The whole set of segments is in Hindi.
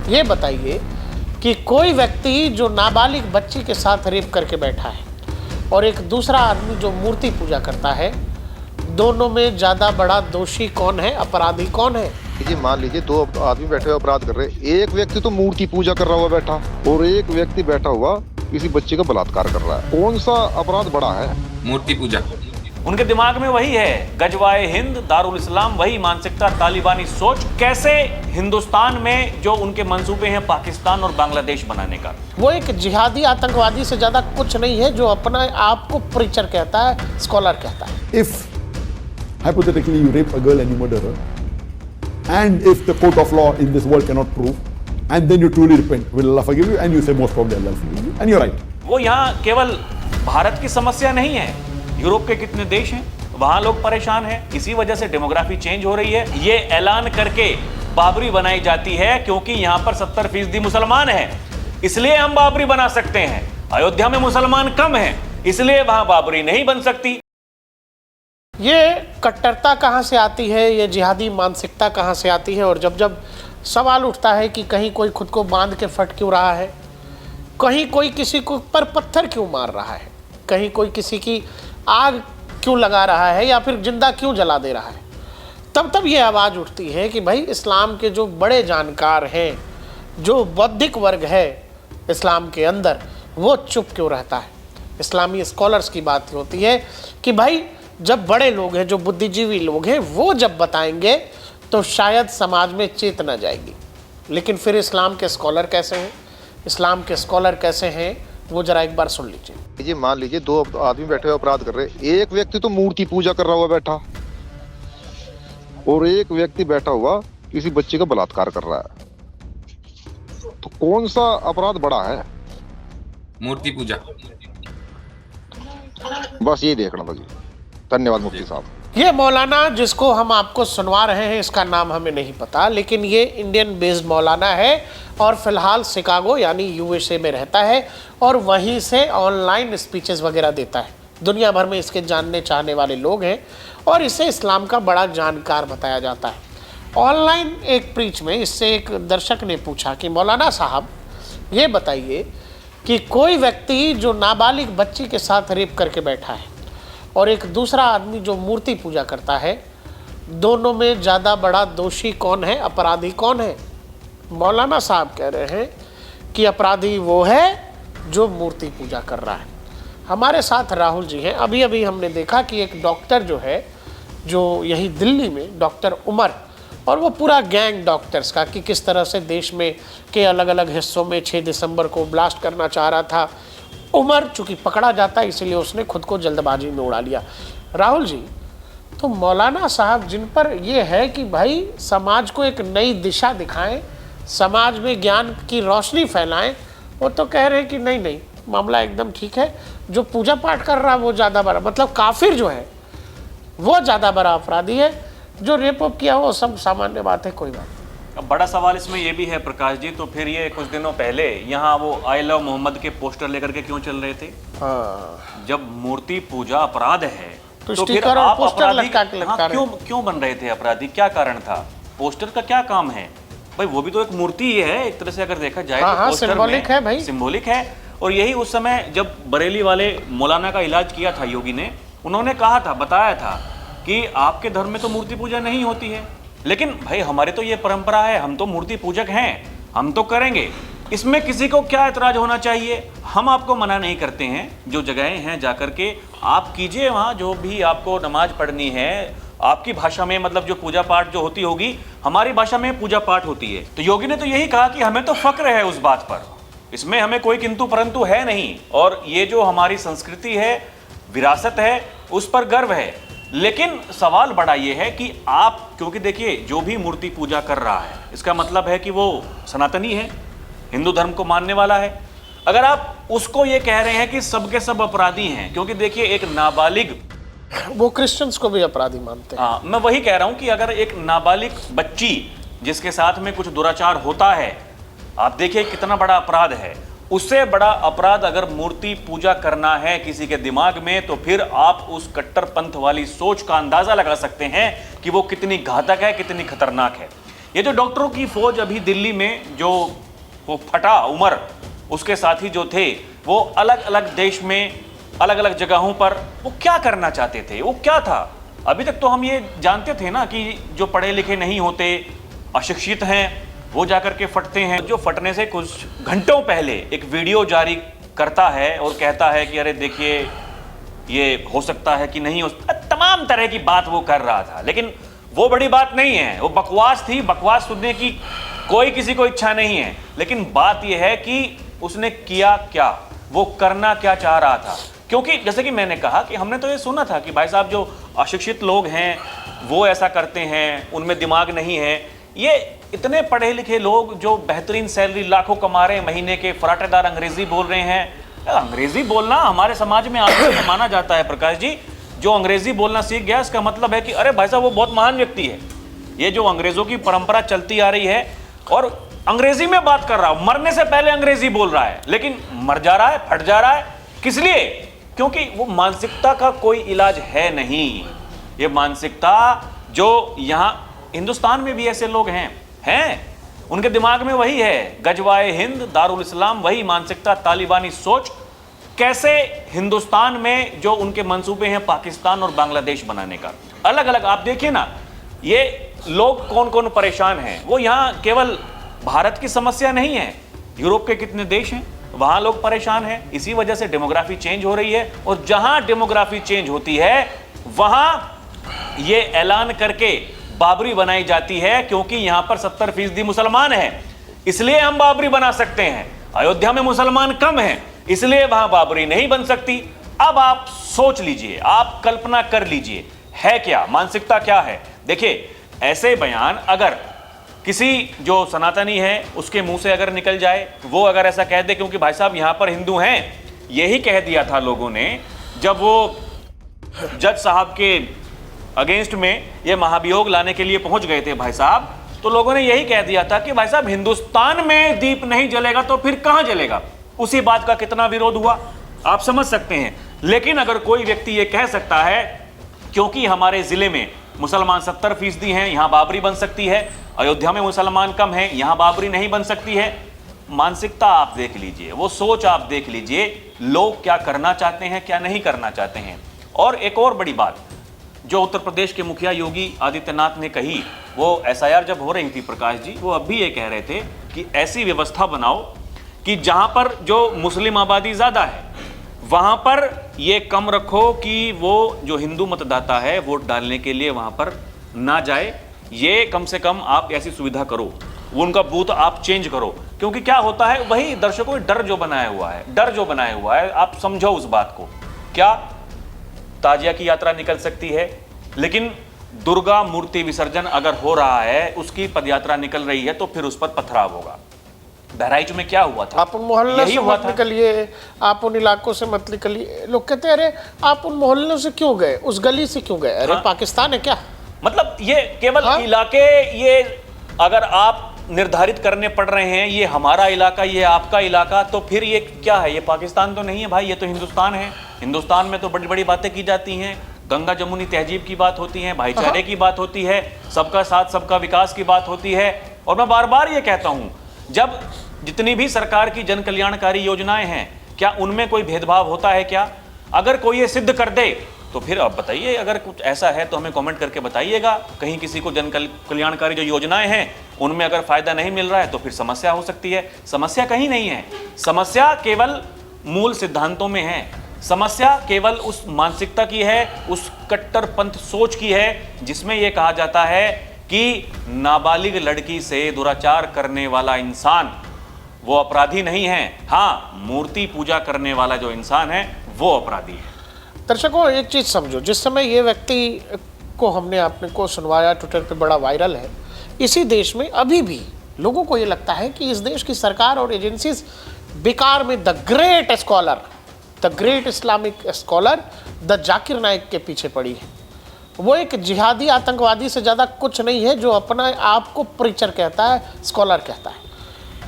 ये बताइए कि कोई व्यक्ति जो नाबालिग बच्ची के साथ रेप करके बैठा है और एक दूसरा आदमी जो मूर्ति पूजा करता है, दोनों में ज्यादा बड़ा दोषी कौन है, अपराधी कौन है? जी मान लीजिए दो आदमी बैठे हुए अपराध कर रहे हैं, एक व्यक्ति तो मूर्ति पूजा कर रहा हुआ बैठा और एक व्यक्ति बैठा हुआ किसी बच्चे का बलात्कार कर रहा है, कौन सा अपराध बड़ा है? मूर्ति पूजा। उनके दिमाग में वही है, गजवाए हिंद, दारुल इस्लाम, वही मानसिकता, तालिबानी सोच। कैसे हिंदुस्तान में जो उनके मंसूबे हैं पाकिस्तान और बांग्लादेश बनाने का, वो एक जिहादी आतंकवादी से ज्यादा कुछ नहीं है जो अपना आप को प्रीचर कहता है, स्कॉलर कहता है। If hypothetically you rape a girl and you murder her, and if the court of law in this world cannot prove, and then you truly repent, will Allah forgive you? And you say most probably Allah will forgive you, and you're right. वो यहाँ केवल भारत की समस्या नहीं है, यूरोप के कितने देश हैं, वहां लोग परेशान हैं, इसी वजह से डेमोग्राफी चेंज हो रही है। ये ऐलान करके बाबरी बनाई जाती है क्योंकि यहाँ पर 70% मुसलमान हैं, इसलिए हम बाबरी बना सकते हैं। अयोध्या में मुसलमान कम हैं, इसलिए वहां बाबरी नहीं बन सकती। ये कट्टरता कहाँ से आती है, ये जिहादी मानसिकता कहाँ से आती है? और जब जब सवाल उठता है कि कहीं कोई खुद को बांध के फट क्यों रहा है, कहीं कोई किसी को पर पत्थर क्यों मार रहा है, कहीं कोई किसी की आग क्यों लगा रहा है या फिर जिंदा क्यों जला दे रहा है, तब ये आवाज़ उठती है कि भाई इस्लाम के जो बड़े जानकार हैं, जो बौद्धिक वर्ग है इस्लाम के अंदर, वो चुप क्यों रहता है? इस्लामी स्कॉलर्स की बात होती है कि भाई जब बड़े लोग हैं, जो बुद्धिजीवी लोग हैं, वो जब बताएंगे तो शायद समाज में चेतना जाएगी। लेकिन फिर इस्लाम के स्कॉलर कैसे हैं, इस्लाम के स्कॉलर कैसे हैं, वो जरा एक बार सुन लीजिए। जी मान लीजिए दो आदमी बैठे हुए अपराध कर रहे हैं, एक व्यक्ति तो मूर्ति पूजा कर रहा हुआ बैठा और एक व्यक्ति बैठा हुआ किसी बच्चे का बलात्कार कर रहा है, तो कौन सा अपराध बड़ा है? मूर्ति पूजा। बस ये देखना था जी। धन्यवाद मुफ्ती साहब। ये मौलाना जिसको हम आपको सुनवा रहे हैं, इसका नाम हमें नहीं पता, लेकिन ये इंडियन बेस्ड मौलाना है और फिलहाल शिकागो यानी यूएसए में रहता है और वहीं से ऑनलाइन स्पीचेस वगैरह देता है। दुनिया भर में इसके जानने चाहने वाले लोग हैं और इसे इस्लाम का बड़ा जानकार बताया जाता है। ऑनलाइन एक प्रीच में इससे एक दर्शक ने पूछा कि मौलाना साहब ये बताइए कि कोई व्यक्ति जो नाबालिग बच्ची के साथ रेप करके बैठा है और एक दूसरा आदमी जो मूर्ति पूजा करता है, दोनों में ज़्यादा बड़ा दोषी कौन है, अपराधी कौन है? मौलाना साहब कह रहे हैं कि अपराधी वो है जो मूर्ति पूजा कर रहा है। हमारे साथ राहुल जी हैं। अभी अभी हमने देखा कि एक डॉक्टर जो है, जो यही दिल्ली में डॉक्टर उमर, और वो पूरा गैंग डॉक्टर्स का कि किस तरह से देश में के अलग अलग हिस्सों में 6 दिसंबर को ब्लास्ट करना चाह रहा था। उमर चूँकि पकड़ा जाता है इसलिए उसने खुद को जल्दबाजी में उड़ा लिया। राहुल जी, तो मौलाना साहब जिन पर ये है कि भाई समाज को एक नई दिशा दिखाएं, समाज में ज्ञान की रोशनी फैलाएं, वो तो कह रहे हैं कि नहीं मामला एकदम ठीक है, जो पूजा पाठ कर रहा है वो ज़्यादा बड़ा, मतलब काफिर जो है वो ज़्यादा बड़ा अपराधी है, जो रेप किया वो सब सामान्य बात है, कोई बात। अब बड़ा सवाल इसमें ये भी है प्रकाश जी, तो फिर ये कुछ दिनों पहले यहाँ वो आई लव मोहम्मद के पोस्टर लेकर के क्यों चल रहे थे? हाँ, जब मूर्ति पूजा अपराध है तो फिर आप पोस्टर लटका क्यों बन रहे थे अपराधी? क्या कारण था? पोस्टर का क्या काम है भाई? वो भी तो एक मूर्ति ही है एक तरह से अगर देखा जाए। हाँ, तो पोस्टर सिंबॉलिक है भाई, सिंबॉलिक है। और यही उस समय जब बरेली वाले मौलाना का इलाज किया था योगी ने, उन्होंने कहा था, बताया था कि आपके धर्म में तो मूर्ति पूजा नहीं होती है, लेकिन भाई हमारी तो ये परंपरा है, हम तो मूर्ति पूजक हैं, हम तो करेंगे, इसमें किसी को क्या एतराज होना चाहिए? हम आपको मना नहीं करते हैं, जो जगहें हैं जाकर के आप कीजिए, वहाँ जो भी आपको नमाज पढ़नी है आपकी भाषा में, मतलब जो पूजा पाठ जो होती होगी, हमारी भाषा में पूजा पाठ होती है। तो योगी ने तो यही कहा कि हमें तो फक्र है उस बात पर, इसमें हमें कोई किंतु परंतु है नहीं, और ये जो हमारी संस्कृति है, विरासत है, उस पर गर्व है। लेकिन सवाल बड़ा ये है कि आप, क्योंकि देखिए जो भी मूर्ति पूजा कर रहा है इसका मतलब है कि वो सनातनी है, हिंदू धर्म को मानने वाला है। अगर आप उसको ये कह रहे हैं कि सबके सब अपराधी हैं, क्योंकि देखिए एक नाबालिग, वो क्रिश्चियंस को भी अपराधी मानते हैं। हाँ, मैं वही कह रहा हूं कि अगर एक नाबालिग बच्ची जिसके साथ में कुछ दुराचार होता है, आप देखिए कितना बड़ा अपराध है, उससे बड़ा अपराध अगर मूर्ति पूजा करना है किसी के दिमाग में, तो फिर आप उस कट्टरपंथ वाली सोच का अंदाजा लगा सकते हैं कि वो कितनी घातक है, कितनी खतरनाक है। ये जो डॉक्टरों की फौज अभी दिल्ली में जो वो फटा उमर, उसके साथी जो थे वो अलग अलग देश में अलग अलग जगहों पर वो क्या करना चाहते थे, वो क्या था? अभी तक तो हम ये जानते थे ना कि जो पढ़े लिखे नहीं होते, अशिक्षित हैं, वो जाकर के फटते हैं। जो फटने से कुछ घंटों पहले एक वीडियो जारी करता है और कहता है कि अरे देखिए ये हो सकता है कि नहीं हो सकता, तमाम तरह की बात वो कर रहा था। लेकिन वो बड़ी बात नहीं है, वो बकवास थी, बकवास सुनने की कोई किसी को इच्छा नहीं है। लेकिन बात यह है कि उसने किया क्या, वो करना क्या चाह रहा था। क्योंकि जैसे कि मैंने कहा कि हमने तो ये सुना था कि भाई साहब जो अशिक्षित लोग हैं वो ऐसा करते हैं, उनमें दिमाग नहीं है। ये इतने पढ़े लिखे लोग जो बेहतरीन सैलरी लाखों कमा रहे हैं महीने के, फराटेदार अंग्रेजी बोल रहे हैं। अंग्रेजी बोलना हमारे समाज में आज माना जाता है प्रकाश जी। जो अंग्रेजी बोलना सीख गया इसका मतलब है कि अरे भाई साहब वो बहुत महान व्यक्ति है। ये जो अंग्रेजों की परंपरा चलती आ रही है और अंग्रेजी में बात कर रहा है, मरने से पहले अंग्रेजी बोल रहा है, लेकिन मर जा रहा है, फट जा रहा है। किस लिए? क्योंकि वो मानसिकता का कोई इलाज है नहीं। ये मानसिकता जो यहाँ हिंदुस्तान में भी ऐसे लोग हैं उनके दिमाग में वही है, गजवाए हिंद दारुल इस्लाम, वही मानसिकता, तालिबानी सोच। कैसे हिंदुस्तान में जो उनके मंसूबे हैं पाकिस्तान और बांग्लादेश बनाने का, अलग अलग आप देखिए ना, ये लोग कौन कौन परेशान हैं। वो यहाँ केवल भारत की समस्या नहीं है, यूरोप के कितने देश हैं वहां लोग परेशान हैं। इसी वजह से डेमोग्राफी चेंज हो रही है और जहां डेमोग्राफी चेंज होती है वहां ये ऐलान करके बाबरी बनाई जाती है, क्योंकि यहां पर 70% मुसलमान हैं, इसलिए हम बाबरी बना सकते हैं। अयोध्या में मुसलमान कम हैं, इसलिए वहां बाबरी नहीं बन सकती। अब आप सोच लीजिए, आप कल्पना कर लीजिए, है क्या मानसिकता, क्या है? देखिए, ऐसे बयान अगर किसी जो सनातनी है उसके मुंह से अगर निकल जाए, वो अगर ऐसा कह दे क्योंकि भाई साहब यहां पर हिंदू हैं, यही कह दिया था लोगों ने जब वो जज साहब के अगेंस्ट में ये महाभियोग लाने के लिए पहुंच गए थे भाई साहब, तो लोगों ने यही कह दिया था कि भाई साहब हिंदुस्तान में दीप नहीं जलेगा तो फिर कहां जलेगा। उसी बात का कितना विरोध हुआ आप समझ सकते हैं। लेकिन अगर कोई व्यक्ति ये कह सकता है क्योंकि हमारे जिले में मुसलमान 70% हैं, यहां बाबरी बन सकती है, अयोध्या में मुसलमान कम हैं, यहां बाबरी नहीं बन सकती है। मानसिकता आप देख लीजिए, वो सोच आप देख लीजिए, लोग क्या करना चाहते हैं, क्या नहीं करना चाहते हैं। और एक और बड़ी बात जो उत्तर प्रदेश के मुखिया योगी आदित्यनाथ ने कही, वो SIR जब हो रही थी प्रकाश जी, वो अभी ये कह रहे थे कि ऐसी व्यवस्था बनाओ कि जहां पर जो मुस्लिम आबादी ज्यादा है वहां पर ये कम रखो कि वो जो हिंदू मतदाता है वोट डालने के लिए वहां पर ना जाए। ये कम से कम आप ऐसी सुविधा करो, वो उनका बूथ आप चेंज करो। क्योंकि क्या होता है, वही दर्शकों डर जो बनाया हुआ है, आप समझो उस बात को। क्या ताजिया की यात्रा निकल सकती है, लेकिन दुर्गा मूर्ति विसर्जन अगर हो रहा है, उसकी पदयात्रा निकल रही है, तो फिर उस पर पथराव होगा। बहराइच में क्या हुआ था, आप उन मोहल्लों से मत निकलिए, आप उन इलाकों से मत निकलिए। लोग कहते हैं अरे आप उन मोहल्लों से क्यों गए, उस गली से क्यों गए? अरे पाकिस्तान है क्या? मतलब ये केवल इलाके, ये अगर आप निर्धारित करने पड़ रहे हैं, ये हमारा इलाका, ये आपका इलाका, तो फिर ये क्या है? ये पाकिस्तान तो नहीं है भाई, ये तो हिंदुस्तान है। हिंदुस्तान में तो बड़ी बड़ी बातें की जाती हैं, गंगा जमुनी तहजीब की बात होती है, भाईचारे की बात होती है, सबका साथ सबका विकास की बात होती है। और मैं बार बार ये कहता हूं, जब जितनी भी सरकार की जन कल्याणकारी योजनाएं हैं, क्या उनमें कोई भेदभाव होता है क्या? अगर कोई ये सिद्ध कर दे तो फिर आप बताइए, अगर कुछ ऐसा है तो हमें कमेंट करके बताइएगा। कहीं किसी को जन कल्याणकारी जो योजनाएं हैं उनमें अगर फायदा नहीं मिल रहा है तो फिर समस्या हो सकती है। समस्या कहीं नहीं है, समस्या केवल मूल सिद्धांतों में है, समस्या केवल उस मानसिकता की है, उस कट्टरपंथ सोच की है, जिसमें यह कहा जाता है कि नाबालिग लड़की से दुराचार करने वाला इंसान वो अपराधी नहीं है, हाँ मूर्ति पूजा करने वाला जो इंसान है वो अपराधी है। दर्शकों एक चीज समझो, जिस समय ये व्यक्ति को हमने आपने को सुनवाया, ट्विटर पे बड़ा वायरल है, इसी देश में अभी भी लोगों को ये लगता है कि इस देश की सरकार और एजेंसीज बेकार में the great scholar, the great Islamic scholar the Zakir Naik के पीछे पड़ी है। वो एक जिहादी आतंकवादी से ज़्यादा कुछ नहीं है जो अपना आप को प्रीचर कहता है, स्कॉलर कहता है।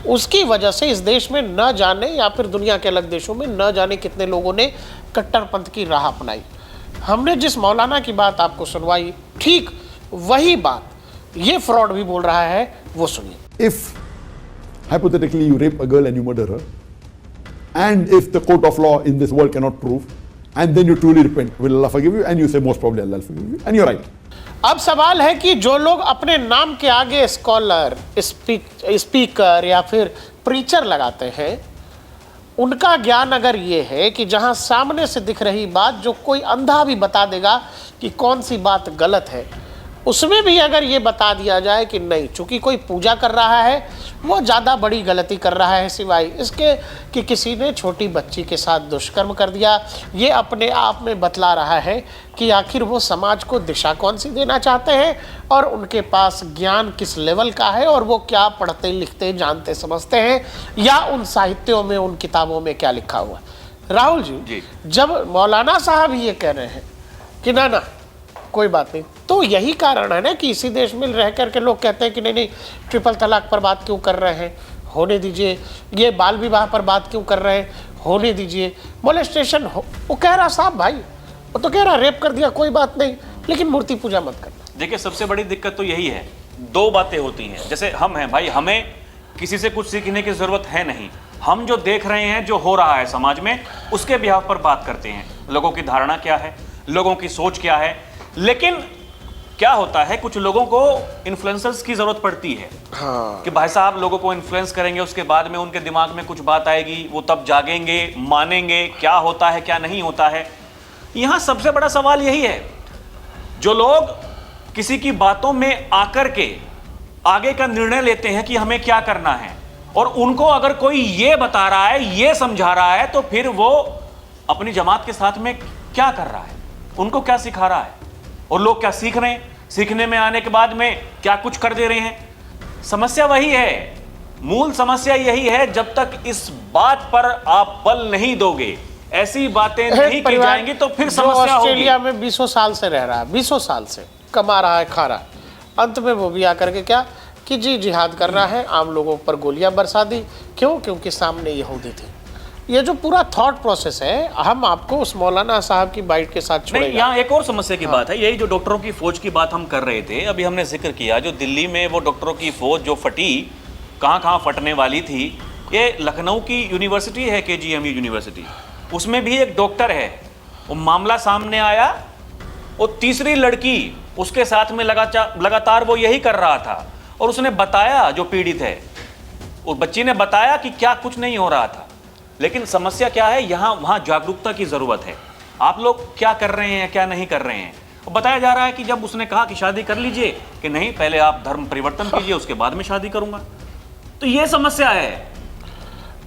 उसकी वजह से इस देश में न जाने, या फिर दुनिया के अलग देशों में न जाने कितने लोगों ने कट्टरपंथ की राह अपनाई। हमने जिस मौलाना की बात आपको सुनवाई, ठीक वही बात ये फ्रॉड भी बोल रहा है, वो सुनिए। If hypothetically you rape a girl and you murder her, and if the court of law in this world cannot prove, and then you truly repent, will Allah forgive you? And you say most probably Allah will forgive you, and you're right. अब सवाल है कि जो लोग अपने नाम के आगे स्कॉलर, स्पीकर या फिर प्रीचर लगाते हैं, उनका ज्ञान अगर ये है कि जहां सामने से दिख रही बात जो कोई अंधा भी बता देगा कि कौन सी बात गलत है, उसमें भी अगर ये बता दिया जाए कि नहीं, चूंकि कोई पूजा कर रहा है वो ज़्यादा बड़ी गलती कर रहा है सिवाय इसके कि किसी ने छोटी बच्ची के साथ दुष्कर्म कर दिया, ये अपने आप में बतला रहा है कि आखिर वो समाज को दिशा कौन सी देना चाहते हैं और उनके पास ज्ञान किस लेवल का है और वो क्या पढ़ते लिखते जानते समझते हैं या उन साहित्यों में, उन किताबों में क्या लिखा हुआ है। राहुल जी, जब मौलाना साहब ये कह रहे हैं कि ना कोई बात नहीं, तो यही कारण है ना कि इसी देश में रह करके लोग कहते हैं कि नहीं ट्रिपल तलाक पर बात क्यों कर रहे हैं, होने दीजिए, ये बाल विवाह पर बात क्यों कर रहे हैं, होने दीजिए, मोलेस्टेशन वो कह रहा साहब भाई, वो तो कह रहा रेप कर दिया कोई बात नहीं, लेकिन मूर्ति पूजा मत करना। देखिए सबसे बड़ी दिक्कत तो यही है, दो बातें होती हैं। जैसे हम हैं भाई, हमें किसी से कुछ सीखने की जरूरत है नहीं, हम जो देख रहे हैं जो हो रहा है समाज में उसके बिहाफ पर बात करते हैं, लोगों की धारणा क्या है, लोगों की सोच क्या है। लेकिन क्या होता है, कुछ लोगों को इन्फ्लुएंसर्स की जरूरत पड़ती है कि भाई साहब लोगों को इन्फ्लुएंस करेंगे, उसके बाद में उनके दिमाग में कुछ बात आएगी, वो तब जागेंगे, मानेंगे क्या होता है क्या नहीं होता है। यहां सबसे बड़ा सवाल यही है, जो लोग किसी की बातों में आकर के आगे का निर्णय लेते हैं कि हमें क्या करना है, और उनको अगर कोई ये बता रहा है, ये समझा रहा है, तो फिर वो अपनी जमात के साथ में क्या कर रहा है, उनको क्या सिखा रहा है, और लोग क्या सीख रहे हैं, सीखने में आने के बाद में क्या कुछ कर दे रहे हैं। समस्या वही है, मूल समस्या यही है, जब तक इस बात पर आप बल नहीं दोगे, ऐसी बातें नहीं की जाएंगी, तो फिर समस्या होगी। ऑस्ट्रेलिया में 20 साल से रह रहा है, 20 साल से कमा रहा है, खा रहा है, अंत में वो भी आकर के क्या कि जी जिहाद कर रहा है, आम लोगों पर गोलियां बरसा दी, क्यों? क्योंकि सामने यहूदी थे। ये जो पूरा थॉट प्रोसेस है, हम आपको उस मौलाना साहब की बाइट के साथ छोड़ेंगे। यहाँ एक और समस्या की बात है, यही जो डॉक्टरों की फौज की बात हम कर रहे थे, अभी हमने जिक्र किया, जो दिल्ली में वो डॉक्टरों की फौज जो फटी, कहाँ फटने वाली थी, ये लखनऊ की यूनिवर्सिटी है, KGMU यूनिवर्सिटी, उसमें भी एक डॉक्टर है, वो मामला सामने आया, वो तीसरी लड़की उसके साथ में लगातार वो यही कर रहा था, और उसने बताया, जो पीड़ित है उस बच्ची ने बताया कि क्या कुछ नहीं हो रहा था। लेकिन समस्या क्या है, यहाँ वहाँ जागरूकता की ज़रूरत है, आप लोग क्या कर रहे हैं क्या नहीं कर रहे हैं। वो बताया जा रहा है कि जब उसने कहा कि शादी कर लीजिए, कि नहीं पहले आप धर्म परिवर्तन कीजिए, उसके बाद में शादी करूँगा, तो ये समस्या है।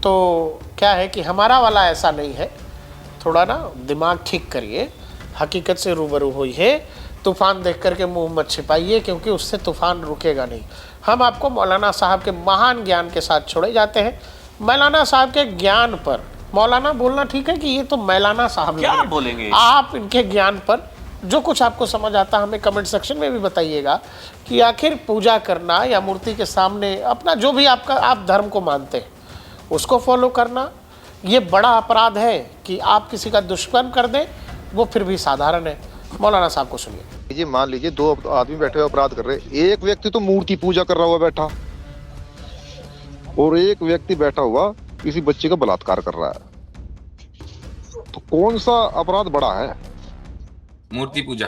तो क्या है कि हमारा वाला ऐसा नहीं है, थोड़ा ना दिमाग ठीक करिए, हकीकत से रूबरू हुई है, तूफ़ान देख करके मुंह मत छिपाइए, क्योंकि उससे तूफ़ान रुकेगा नहीं। हम आपको मौलाना साहब के महान ज्ञान के साथ छोड़े जाते हैं। मौलाना साहब के ज्ञान पर, मौलाना बोलना ठीक है कि ये तो मौलाना साहब क्या बोलेंगे, आप इनके ज्ञान पर जो कुछ आपको समझ आता हमें कमेंट सेक्शन में भी बताइएगा कि आखिर पूजा करना या मूर्ति के सामने अपना जो भी आपका आप धर्म को मानते हैं उसको फॉलो करना, ये बड़ा अपराध है कि आप किसी का दुष्कर्म कर दें, वो फिर भी साधारण है। मौलाना साहब को सुनिए। ये मान लीजिए 2 आदमी बैठे हुए अपराध कर रहे, एक व्यक्ति तो मूर्ति पूजा कर रहा हुआ बैठा, और एक व्यक्ति बैठा हुआ किसी बच्चे का बलात्कार कर रहा है, तो कौन सा अपराध बड़ा है? मूर्ति पूजा।